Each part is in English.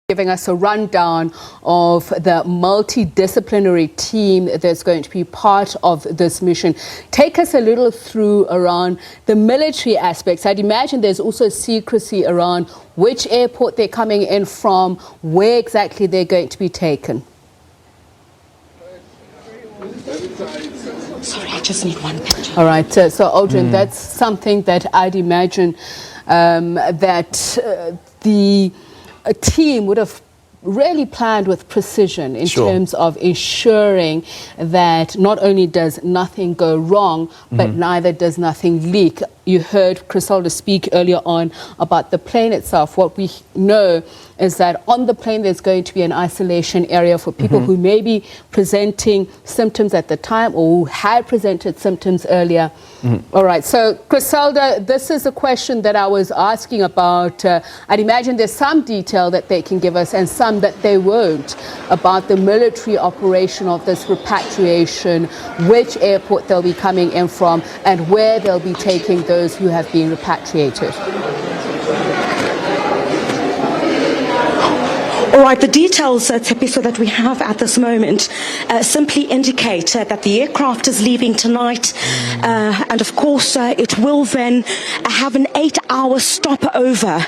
Giving us a rundown of the multidisciplinary team that's going to be part of this mission. Take us a little through around the military aspects. I'd imagine there's also secrecy around which airport they're coming in from, where exactly they're going to be taken. Sorry, I just need one picture. All right, so Aldrin, that's something that I'd imagine the team would have really planned with precision in terms of ensuring that not only does nothing go wrong, but neither does nothing leak. You heard Griselda speak earlier on about the plane itself. What we know is that on the plane there's going to be an isolation area for people who may be presenting symptoms at the time or who had presented symptoms earlier. All right, so Griselda, this is a question that I was asking about. I'd imagine there's some detail that they can give us and some that they won't about the military operation of this repatriation, which airport they'll be coming in from and where they'll be taking those who have been repatriated. All right, the details, Tepiso, that we have at this moment simply indicate that the aircraft is leaving tonight, and of course it will then have an 8-hour stopover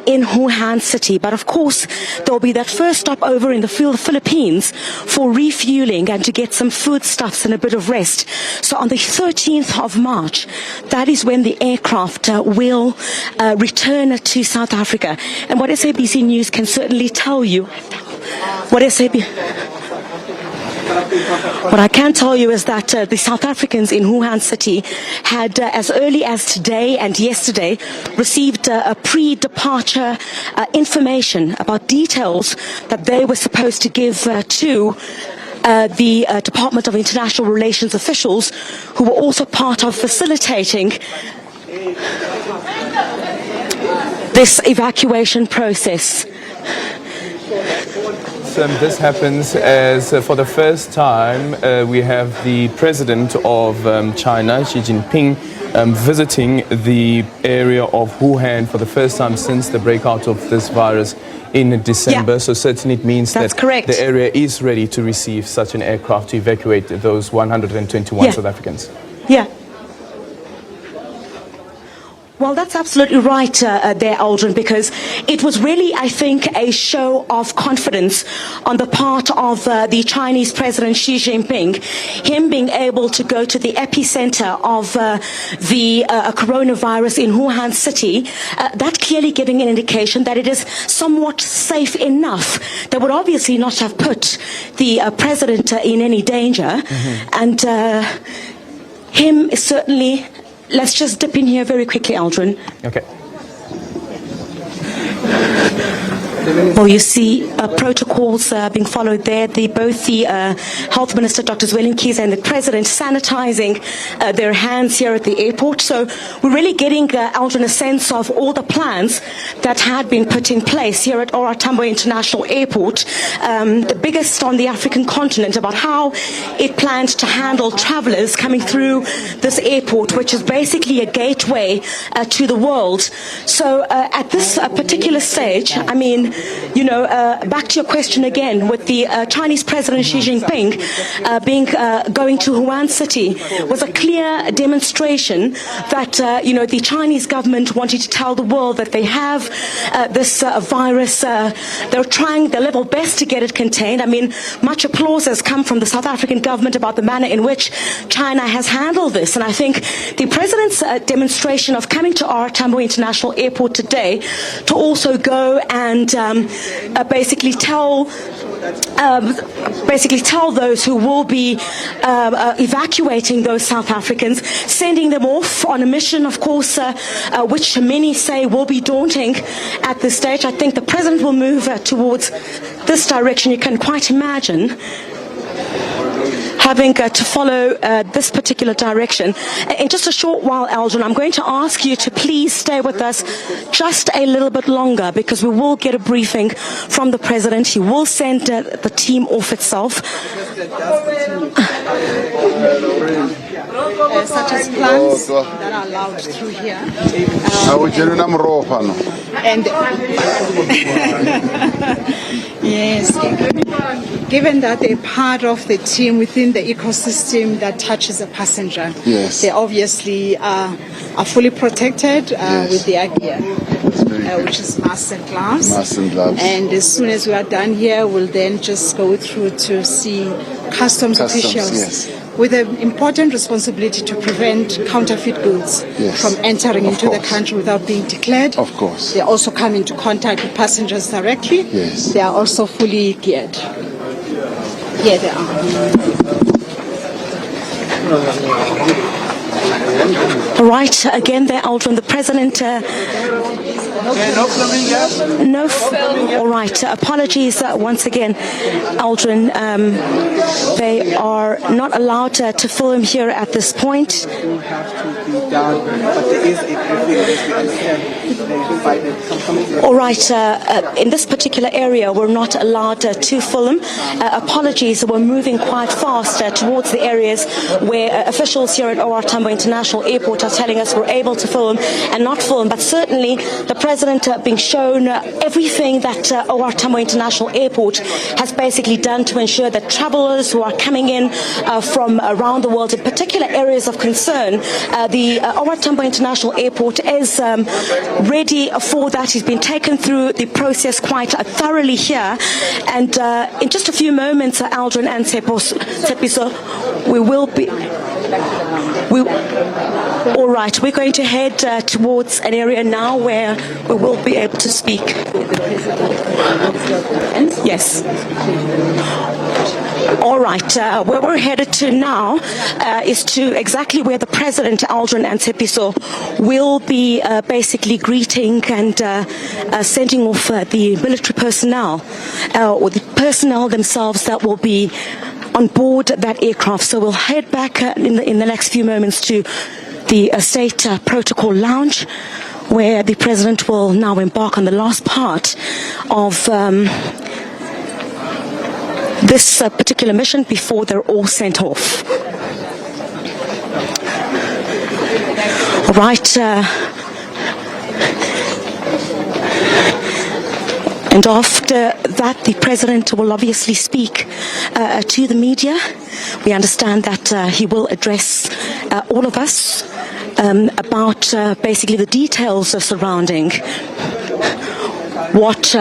in Wuhan City. But of course there will be that first stopover in the Philippines for refueling and to get some foodstuffs and a bit of rest. So on the 13th of March, that is when the aircraft will return to South Africa. And what SABC News can certainly tell you, what I can tell you is that the South Africans in Wuhan City had, as early as today and yesterday, received a pre-departure information about details that they were supposed to give to the Department of International Relations officials, who were also part of facilitating this evacuation process. This happens as for the first time we have the president of China, Xi Jinping, visiting the area of Wuhan for the first time since the breakout of this virus in December. So certainly it means that the area is ready to receive such an aircraft to evacuate those 121 South Africans. Yeah. Well, that's absolutely right there, Aldrin, because it was really, I think, a show of confidence on the part of the Chinese President Xi Jinping, him being able to go to the epicenter of the coronavirus in Wuhan City, that clearly giving an indication that it is somewhat safe enough. They would obviously not have put the president in any danger, and him is certainly... Let's just dip in here very quickly, Aldrin. Okay. Well, you see protocols being followed there. Both the Health Minister, Dr. Zwelin and the President sanitizing their hands here at the airport. So we're really getting, Aldrin, a sense of all the plans that had been put in place here at Tambo International Airport, the biggest on the African continent, about how it planned to handle travelers coming through this airport, which is basically a gateway to the world. So at this particular stage, I mean, you know, back to your question again, with the Chinese President Xi Jinping going to Wuhan City was a clear demonstration that, you know, the Chinese government wanted to tell the world that they have this virus. They're trying their level best to get it contained. I mean, much applause has come from the South African government about the manner in which China has handled this. And I think the President's demonstration of coming to our Tambo International Airport today to also go and basically tell those who will be evacuating those South Africans, sending them off on a mission, of course, which many say will be daunting at this stage. I think the President will move towards this direction. You can quite imagine having to follow this particular direction. In just a short while, Aldrin, I'm going to ask you to please stay with us just a little bit longer, because we will get a briefing from the President. He will send the team off itself. Such as plants that are allowed through here. And Yes, given that they're part of the team within the ecosystem that touches a passenger, yes, they obviously are fully protected with their gear, which is masks and gloves. Masks and gloves. And as soon as we are done here, we'll then just go through to see customs officials. Yes. With an important responsibility to prevent counterfeit goods from entering into the country without being declared. Of course. They also come into contact with passengers directly. Yes. They are also fully geared. Here they are. All right, again there, Aldrin, the President... all right, apologies once again, Aldrin. They are not allowed to film here at this point. All right, in this particular area, we're not allowed to film. Apologies, we're moving quite fast towards the areas where officials here at Tambo International Airport are telling us we're able to film and not film, but certainly the President being shown everything that Tambo International Airport has basically done to ensure that travelers who are coming in from around the world, in particular areas of concern, the Tambo International Airport is ready for that. He's been taken through the process quite thoroughly here, and in just a few moments, Aldrin and Tsepiso, we will be... all right, we're going to head towards an area now where we will be able to speak. Yes. All right, where we're headed to now is to exactly where the President, Aldrin and Tsepiso, will be basically greeting and sending off the military personnel, or the personnel themselves that will be on board that aircraft. So we'll head back in the next few moments to the State Protocol Lounge, where the President will now embark on the last part of this particular mission before they're all sent off. All right. And after that, the President will obviously speak to the media. We understand that he will address all of us about basically the details surrounding what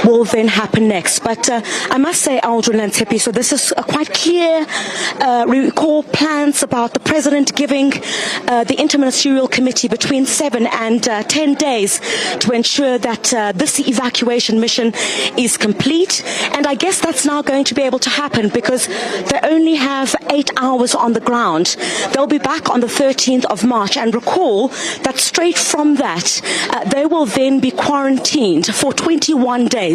will then happen next. But I must say, Aldrin and Tepi, so this is quite clear. We recall plans about the President giving the Interministerial Committee between 7 and 10 days to ensure that this evacuation mission is complete. And I guess that's now going to be able to happen because they only have 8 hours on the ground. They'll be back on the 13th of March. And recall that straight from that, they will then be quarantined for 21 days.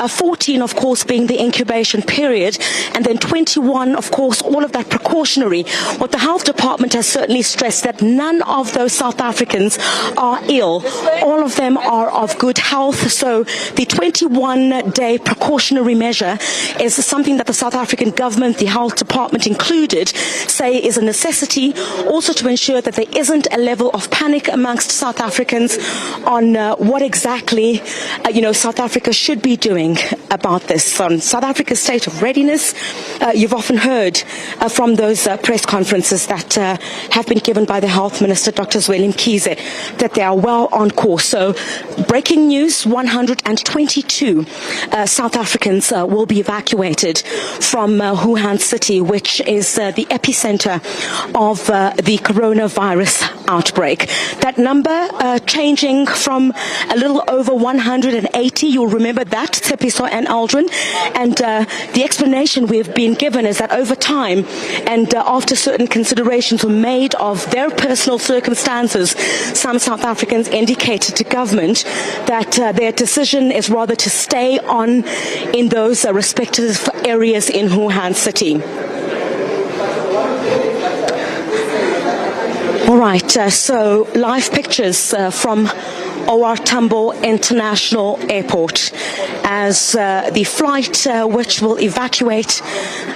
14, of course, being the incubation period, and then 21, of course, all of that precautionary. What the Health Department has certainly stressed that none of those South Africans are ill. All of them are of good health. So the 21-day precautionary measure is something that the South African government, the Health Department included, say is a necessity, also to ensure that there isn't a level of panic amongst South Africans on what exactly, South Africa should be doing about this. On South Africa's state of readiness, you've often heard from those press conferences that have been given by the Health Minister, Dr. Zweli that they are well on course. So, breaking news, 122 South Africans will be evacuated from Wuhan City, which is the epicenter of the coronavirus outbreak. That number changing from a little over 180, you'll remember that, Tsepiso and Aldrin, and the explanation we've been given is that over time and after certain considerations were made of their personal circumstances, some South Africans indicated to government that their decision is rather to stay on in those respective areas in Wuhan City. All right, so live pictures from Tambo International Airport as the flight which will evacuate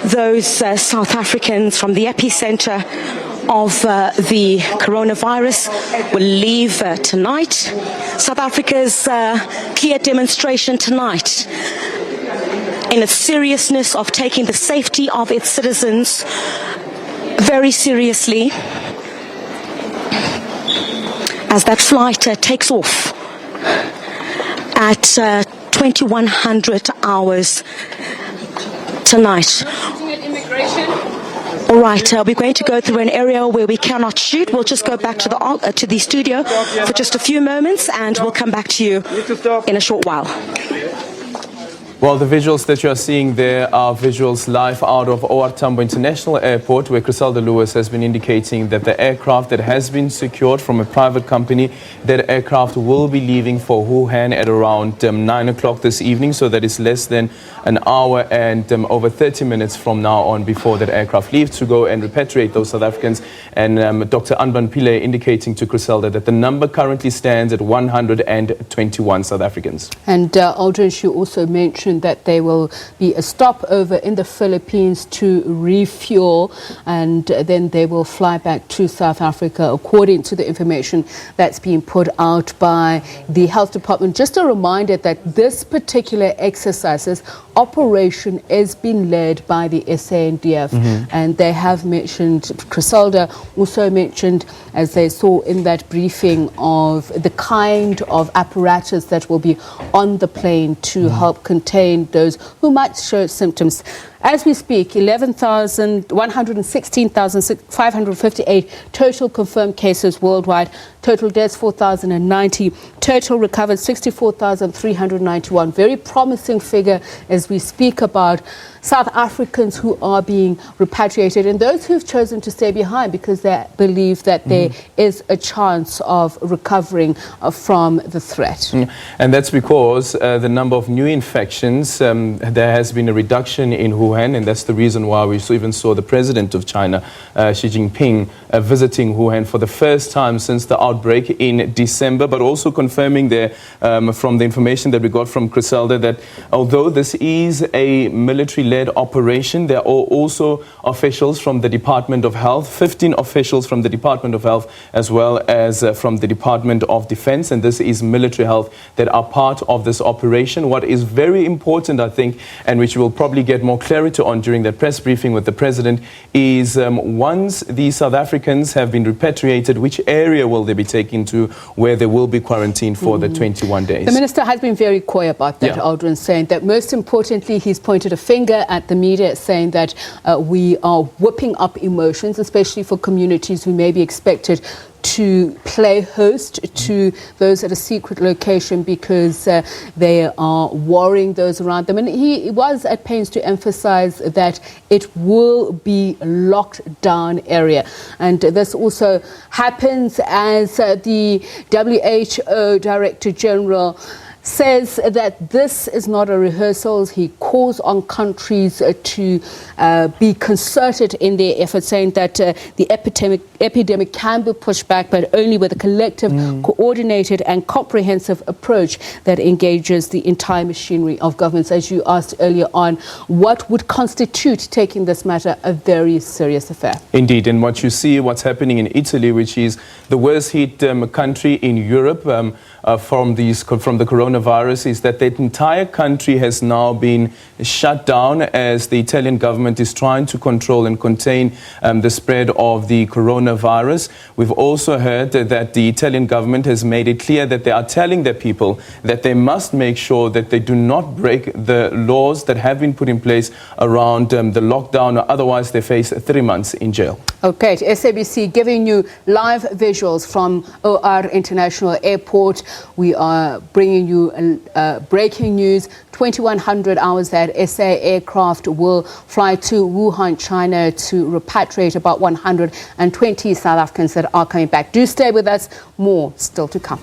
those South Africans from the epicenter of the coronavirus will leave tonight. South Africa's clear demonstration tonight in its seriousness of taking the safety of its citizens very seriously as that flight takes off at 2100 hours tonight. All right, we're going to go through an area where we cannot shoot. We'll just go back to the studio for just a few moments, and we'll come back to you in a short while. Well, the visuals that you are seeing there are visuals live out of Tambo International Airport, where Griselda Lewis has been indicating that the aircraft that has been secured from a private company, that aircraft will be leaving for Wuhan at around 9 o'clock this evening. So that is less than an hour and over 30 minutes from now on before that aircraft leaves to go and repatriate those South Africans. And Dr. Anban Pillay indicating to Griselda that the number currently stands at 121 South Africans. And Aldrin, she also mentioned that there will be a stopover in the Philippines to refuel, and then they will fly back to South Africa, according to the information that's being put out by the Health Department. Just a reminder that this particular exercises operation is being led by the SANDF, and they have mentioned, Griselda also mentioned, as they saw in that briefing, of the kind of apparatus that will be on the plane to help contain those who might show symptoms. As we speak, 116,558 total confirmed cases worldwide, total deaths 4,090, total recovered 64,391. Very promising figure as we speak about South Africans who are being repatriated and those who've chosen to stay behind because they believe that there is a chance of recovering from the threat. And that's because the number of new infections, there has been a reduction in Wuhan, and that's the reason why we even saw the president of China, Xi Jinping, visiting Wuhan for the first time since the outbreak in December, but also confirming there from the information that we got from Griselda that although this is a military-led operation, there are also officials from the Department of Health, 15 officials from the Department of Health, as well as from the Department of Defense, and this is military health that are part of this operation. What is very important, I think, and which we'll probably get more clarity on during that press briefing with the president, is once the South Africans have been repatriated, which area will they be taken to where they will be quarantined for the 21 days? The minister has been very coy about that, Aldrin, saying that most importantly, he's pointed a finger at the media, saying that we are whipping up emotions, especially for communities who may be expected to play host to those at a secret location because they are worrying those around them. And he was at pains to emphasize that it will be locked down area. And this also happens as the WHO Director General says that this is not a rehearsal. He calls on countries to be concerted in their efforts, saying that the epidemic can be pushed back, but only with a collective, coordinated and comprehensive approach that engages the entire machinery of governments. As you asked earlier on, what would constitute taking this matter a very serious affair? Indeed, and what you see, what's happening in Italy, which is the worst hit country in Europe from the coronavirus, is that the entire country has now been shut down as the Italian government is trying to control and contain the spread of the coronavirus. We've also heard that the Italian government has made it clear that they are telling their people that they must make sure that they do not break the laws that have been put in place around the lockdown, or otherwise they face 3 months in jail. Okay, SABC giving you live visuals from OR International Airport. We are bringing you breaking news. 2100 hours that SA aircraft will fly to Wuhan, China to repatriate about 120 South Africans that are coming back. Do stay with us. More still to come.